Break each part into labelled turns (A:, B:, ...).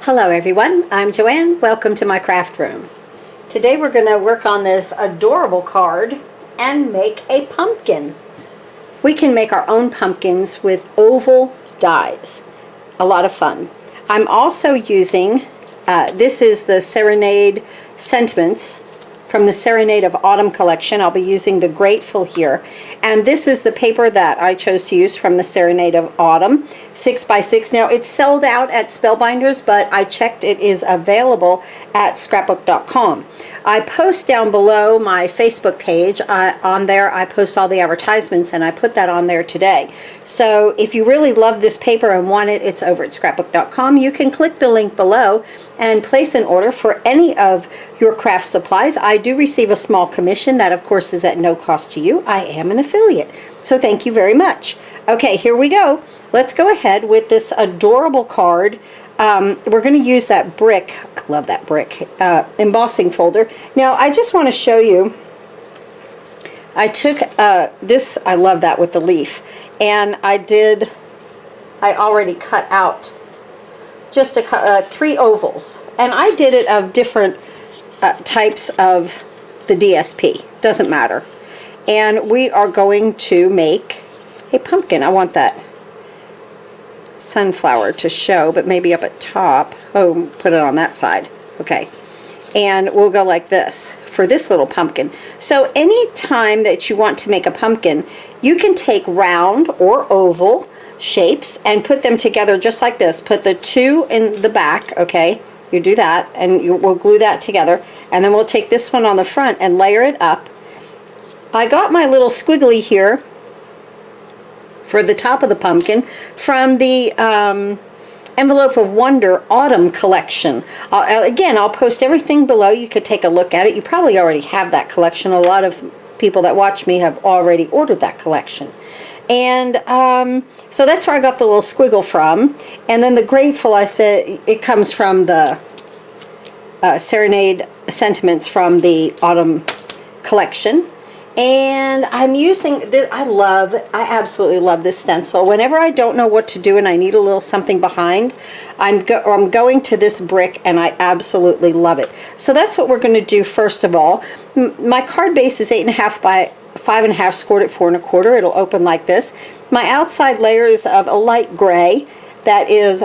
A: Hello everyone, I'm Joanne. Welcome to my craft room. Today we're going to work on this adorable card and make a pumpkin. We can make our own pumpkins with oval dies. A lot of fun. I'm also using, this is the Serenade Sentiments from the Serenade of Autumn collection. I'll be using the Grateful here. And this is the paper that I chose to use from the Serenade of Autumn, 6x6. Now it's sold out at Spellbinders, but I checked it is available at scrapbook.com. I post down below my Facebook page. On there I post all the advertisements, and I put that on there today. So if you really love this paper and want it, it's over at scrapbook.com. You can click the link below and place an order for any of your craft supplies. I do receive a small commission. That of course is at no cost to you. I am an affiliate, so thank you very much. Okay, here we go. Let's go ahead with this adorable card. We're going to use that brick, I love that brick, embossing folder. Now I just want to show you, I took this, I love that with the leaf, and I already cut out just 3 ovals, and I did it of different types of the DSP, doesn't matter. And we are going to make a pumpkin. I want that sunflower to show, but maybe up at top. Oh, put it on that side. Okay. And we'll go like this for this little pumpkin. So any time that you want to make a pumpkin, you can take round or oval shapes and put them together just like this. Put the 2 in the back, okay? You do that, and we'll glue that together, and then we'll take this one on the front and layer it up. I got my little squiggly here for the top of the pumpkin from the Envelope of Wonder Autumn collection. Again, I'll post everything below. You could take a look at it. You probably already have that collection. A lot of people that watch me have already ordered that collection. And so that's where I got the little squiggle from. And then the Grateful, I said, it comes from the Serenade Sentiments from the Autumn collection. And I'm using this. I absolutely love this stencil. Whenever I don't know what to do and I need a little something behind, I'm going to this brick, and I absolutely love it. So that's what we're going to do first of all. My card base is 8.5 by 5.5, scored at 4 1/4. It'll open like this. My outside layer is of a light gray that is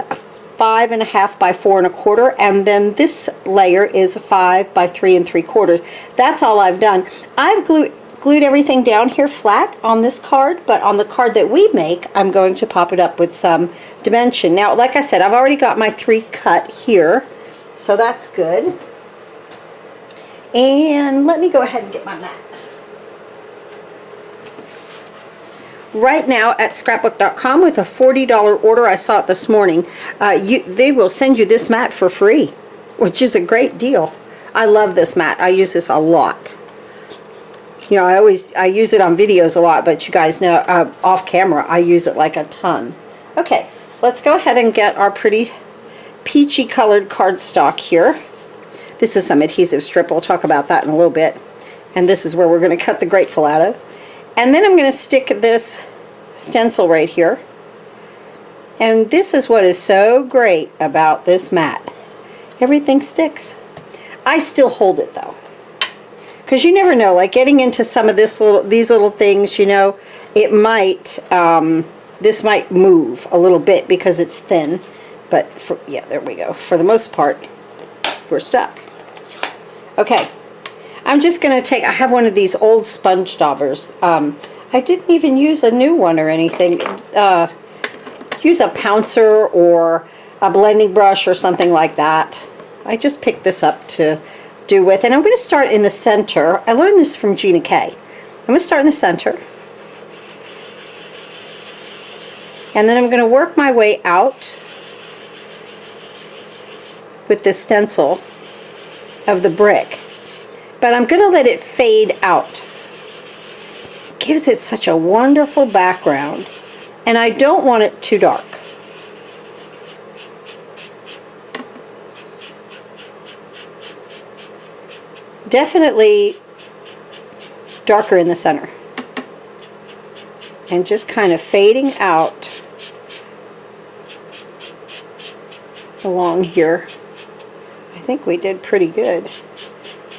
A: 5.5 by 4 1/4, and then this layer is 5 by 3 3/4. That's all I've done. I've glued everything down here flat on this card, but on the card that we make, I'm going to pop it up with some dimension. Now, like I said, I've already got my 3 cut here, so that's good. And let me go ahead and get my mat. Right now at scrapbook.com with a $40 order, I saw it this morning, they will send you this mat for free, which is a great deal. I love this mat. I use this a lot. You know, I use it on videos a lot, but you guys know off camera I use it like a ton. Okay, let's go ahead and get our pretty peachy colored cardstock here. This is some adhesive strip. We'll talk about that in a little bit. And this is where we're going to cut the Grateful out of. And then I'm going to stick this stencil right here. And this is what is so great about this mat. Everything sticks. I still hold it though, because you never know, like getting into some of these little things, you know, it might this might move a little bit because it's thin, but yeah, there we go. For the most part, we're stuck. Okay, I'm just going to I have one of these old sponge daubers. I didn't even use a new one or anything. Use a pouncer or a blending brush or something like that. I just picked this up to do with, and I'm going to start in the center. I learned this from Gina K. I'm going to start in the center, and then I'm going to work my way out with this stencil of the brick, but I'm going to let it fade out. It gives it such a wonderful background, and I don't want it too dark. Definitely darker in the center, and just kind of fading out along here. I think we did pretty good.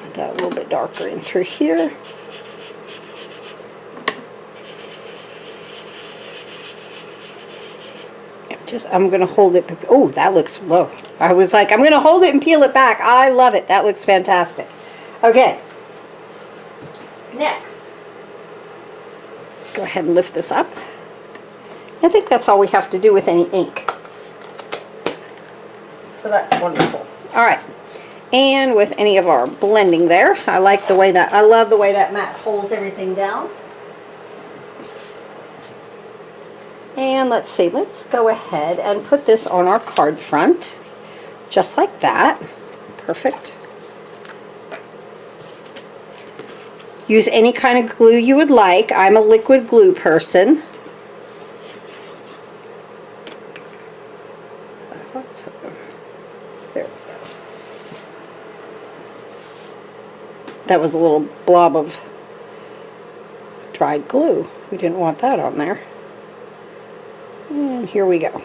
A: Put that a little bit darker in through here. I'm going to hold it. Oh, that looks, whoa. I was like, I'm going to hold it and peel it back. I love it. That looks fantastic. Okay. Next. Let's go ahead and lift this up. I think that's all we have to do with any ink. So that's wonderful. All right. And with any of our blending there, I love the way that mat holds everything down. And let's see, let's go ahead and put this on our card front, just like that. Perfect. Use any kind of glue you would like. I'm a liquid glue person. I thought so. There we go. That was a little blob of dried glue. We didn't want that on there. And here we go.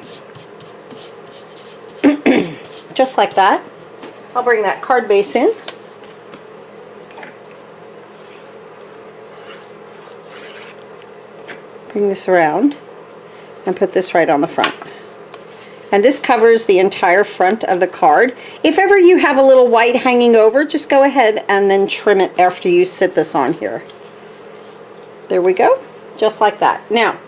A: Just like that. I'll bring that card base in. Bring this around and put this right on the front. And this covers the entire front of the card. If ever you have a little white hanging over, just go ahead and then trim it after you sit this on here. There we go. Just like that. Now,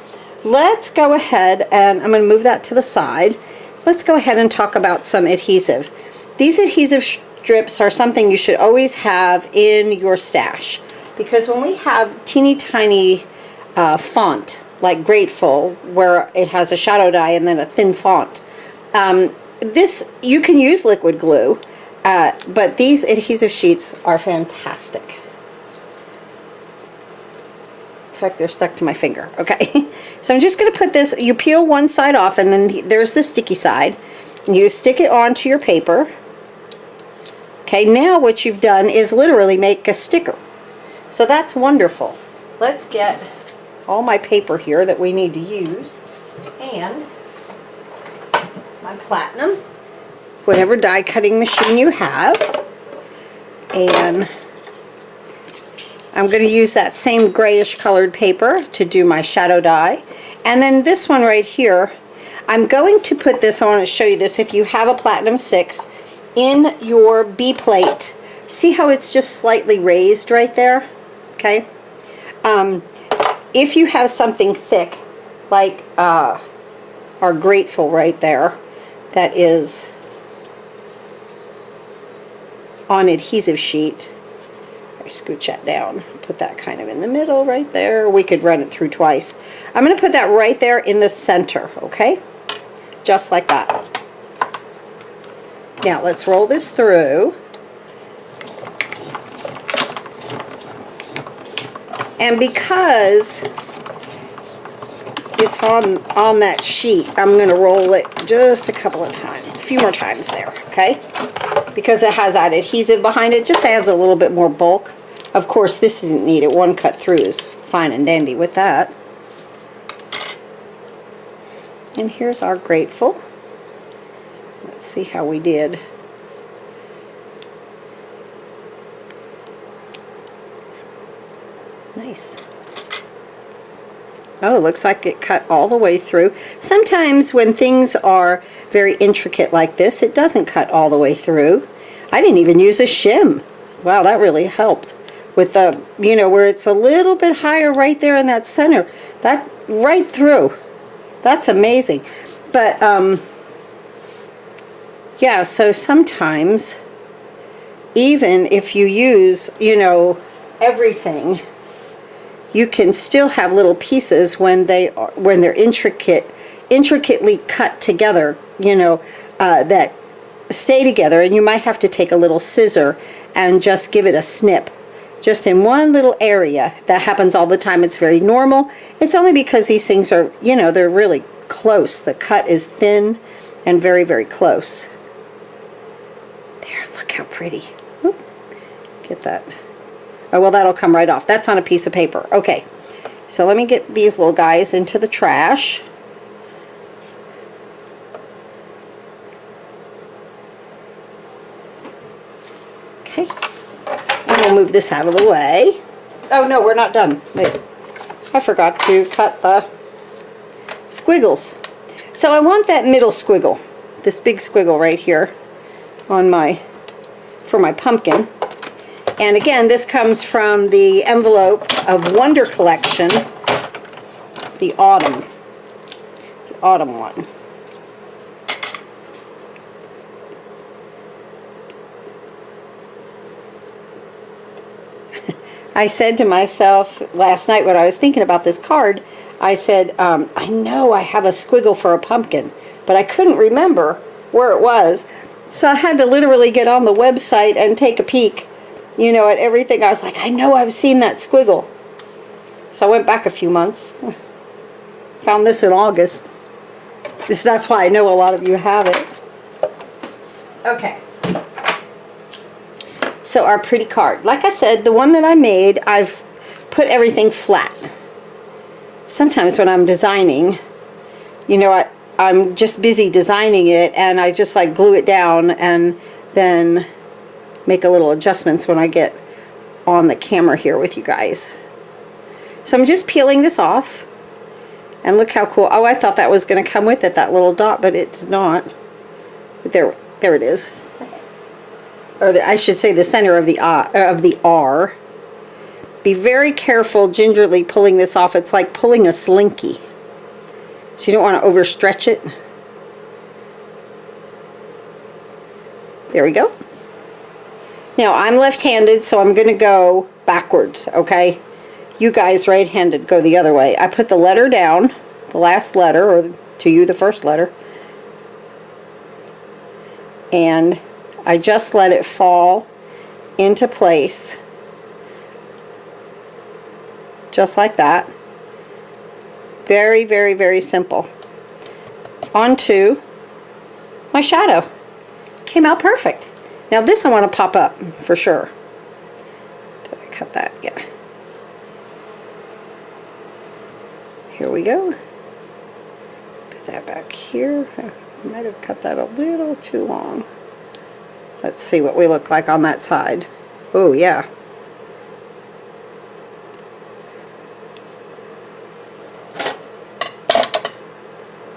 A: let's go ahead and I'm going to move that to the side. Let's go ahead and talk about some adhesive. These adhesive strips are something you should always have in your stash, because when we have teeny tiny font like Grateful, where it has a shadow die and then a thin font, this you can use liquid glue, but these adhesive sheets are fantastic. In fact, they're stuck to my finger. Okay, so I'm just going to put this, you peel one side off and then there's the sticky side. And you stick it onto your paper. Okay, now what you've done is literally make a sticker. So that's wonderful. Let's get all my paper here that we need to use. And my platinum, whatever die cutting machine you have. And I'm going to use that same grayish colored paper to do my shadow die. And then this one right here, I'm going to put this, I want to show you this, if you have a Platinum 6, in your B plate. See how it's just slightly raised right there? Okay. If you have something thick, like our Grateful right there, that is on adhesive sheet, I scooch that down, put that kind of in the middle right there. We could run it through twice. I'm going to put that right there in the center, okay? Just like that. Now let's roll this through. And because it's on that sheet, I'm going to roll it just a couple of times, a few more times there, okay? Because it has that adhesive behind it, just adds a little bit more bulk. Of course, this didn't need it. One cut through is fine and dandy with that. And here's our Grateful. Let's see how we did. Nice. Oh, it looks like it cut all the way through. Sometimes when things are very intricate like this, it doesn't cut all the way through. I didn't even use a shim. Wow, that really helped. With the, you know, where it's a little bit higher right there in that center. That right through. That's amazing. But, yeah, so sometimes, even if you use, you know, everything, you can still have little pieces when they're intricately cut together, you know, that stay together, and you might have to take a little scissor and just give it a snip, just in one little area. That happens all the time. It's very normal. It's only because these things are, you know, they're really close. The cut is thin and very, very close. There, look how pretty. Oop, get that. Oh, well, that'll come right off. That's on a piece of paper. Okay, so let me get these little guys into the trash. I'll move this out of the way. Oh no, we're not done. Wait. I forgot to cut the squiggles. So I want that middle squiggle, this big squiggle right here on for my pumpkin. And again, this comes from the envelope of Wonder Collection, the autumn one. I said to myself last night when I was thinking about this card, I said, I know I have a squiggle for a pumpkin, but I couldn't remember where it was. So I had to literally get on the website and take a peek, you know, at everything. I was like, I know I've seen that squiggle. So I went back a few months. Found this in August. That's why I know a lot of you have it. Okay. So our pretty card. Like I said, the one that I made, I've put everything flat. Sometimes when I'm designing, you know, I'm just busy designing it and I just like glue it down and then make a little adjustments when I get on the camera here with you guys. So I'm just peeling this off. And look how cool. Oh, I thought that was going to come with it, that little dot, but it did not. There it is. Or I should say the center of the R. Be very careful gingerly pulling this off. It's like pulling a slinky. So you don't want to overstretch it. There we go. Now I'm left-handed, so I'm going to go backwards, okay? You guys right-handed go the other way. I put the letter down, the last letter, or to you the first letter. And I just let it fall into place. Just like that. Very, very, very simple. Onto my shadow. Came out perfect. Now this I want to pop up for sure. Did I cut that? Yeah. Here we go. Put that back here. I might have cut that a little too long. Let's see what we look like on that side. Oh yeah.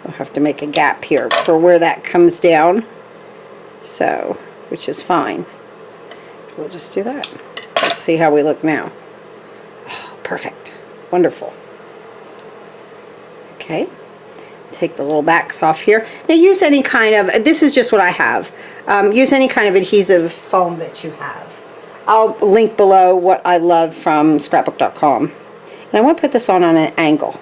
A: I'll have to make a gap here for where that comes down. So, which is fine. We'll just do that. Let's see how we look now. Oh, perfect. Wonderful. Okay. Take the little backs off here. Now use any kind of, this is just what I have. Use any kind of adhesive foam that you have. I'll link below what I love from scrapbook.com. And I want to put this on an angle.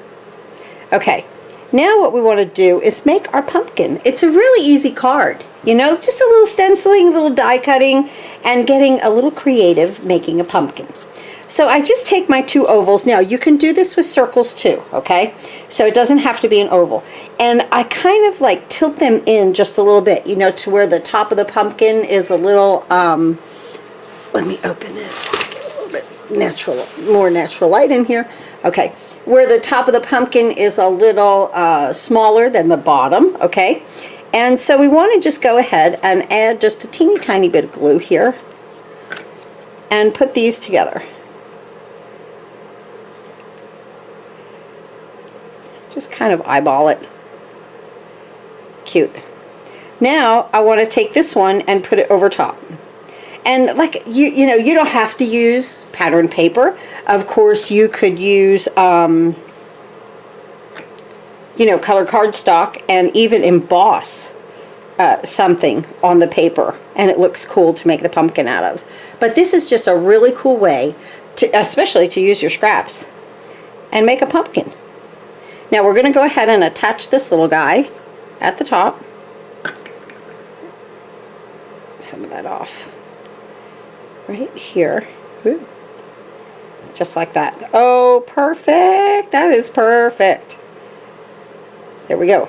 A: Okay. Now what we want to do is make our pumpkin. It's a really easy card. You know, just a little stenciling, a little die cutting, and getting a little creative making a pumpkin. So I just take my two ovals. Now you can do this with circles too, okay? So it doesn't have to be an oval. And I kind of like tilt them in just a little bit, you know, to where the top of the pumpkin is a little, let me open this, get a little bit more natural light in here. Okay, where the top of the pumpkin is a little smaller than the bottom, okay? And so we want to just go ahead and add just a teeny tiny bit of glue here and put these together. Just kind of eyeball it. Cute. Now I want to take this one and put it over top. And like you know, you don't have to use pattern paper. Of course, you could use you know, color cardstock and even emboss something on the paper, and it looks cool to make the pumpkin out of. But this is just a really cool way to, especially to use your scraps and make a pumpkin. Now we're going to go ahead and attach this little guy at the top. Some of that off. Right here. Ooh. Just like that. Oh, perfect. That is perfect. There we go.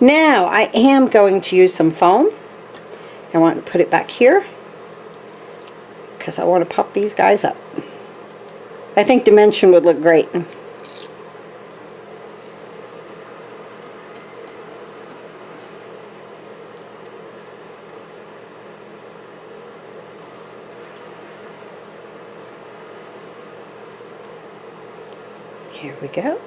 A: Now I am going to use some foam. I want to put it back here because I want to pop these guys up. I think dimension would look great. Here we go.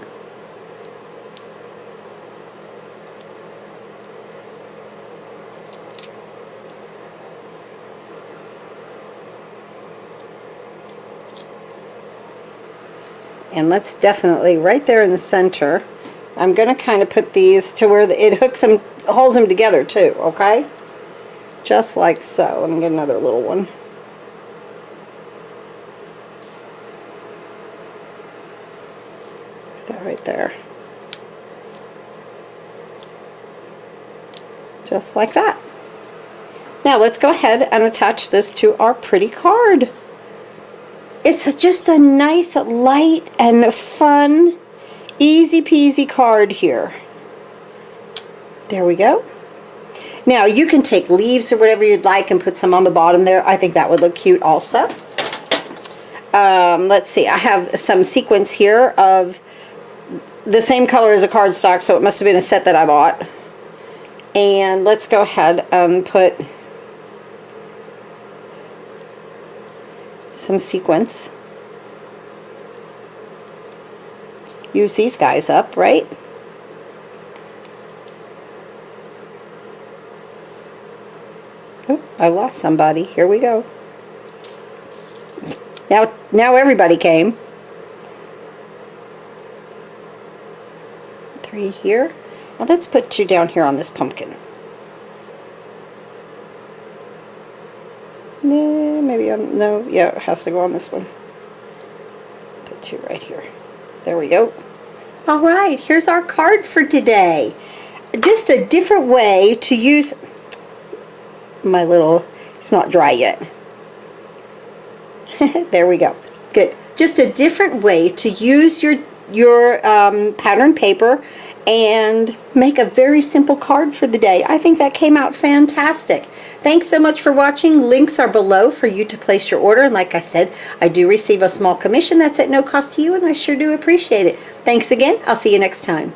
A: And let's definitely, right there in the center, I'm going to kind of put these to where it hooks them, holds them together too, okay? Just like so. Let me get another little one. Put that right there. Just like that. Now let's go ahead and attach this to our pretty card. It's just a nice, light, and fun, easy peasy card here. There we go. Now you can take leaves or whatever you'd like and put some on the bottom there. I think that would look cute also. Let's see, I have some sequins here of the same color as a cardstock, so it must have been a set that I bought. And let's go ahead and put some sequins. Use these guys up, right? Oh, I lost somebody. Here we go. Now everybody came. 3 here. Now let's put 2 down here on this pumpkin. Maybe on, no, yeah, it has to go on this one. Put 2 right here. There we go. All right, here's our card for today. Just a different way to use my little, it's not dry yet. There we go. Good. Just a different way to use your pattern paper and make a very simple card for the day. I think that came out fantastic. Thanks so much for watching. Links are below for you to place your order. And like I said, I do receive a small commission that's at no cost to you, and I sure do appreciate it. Thanks again. I'll see you next time.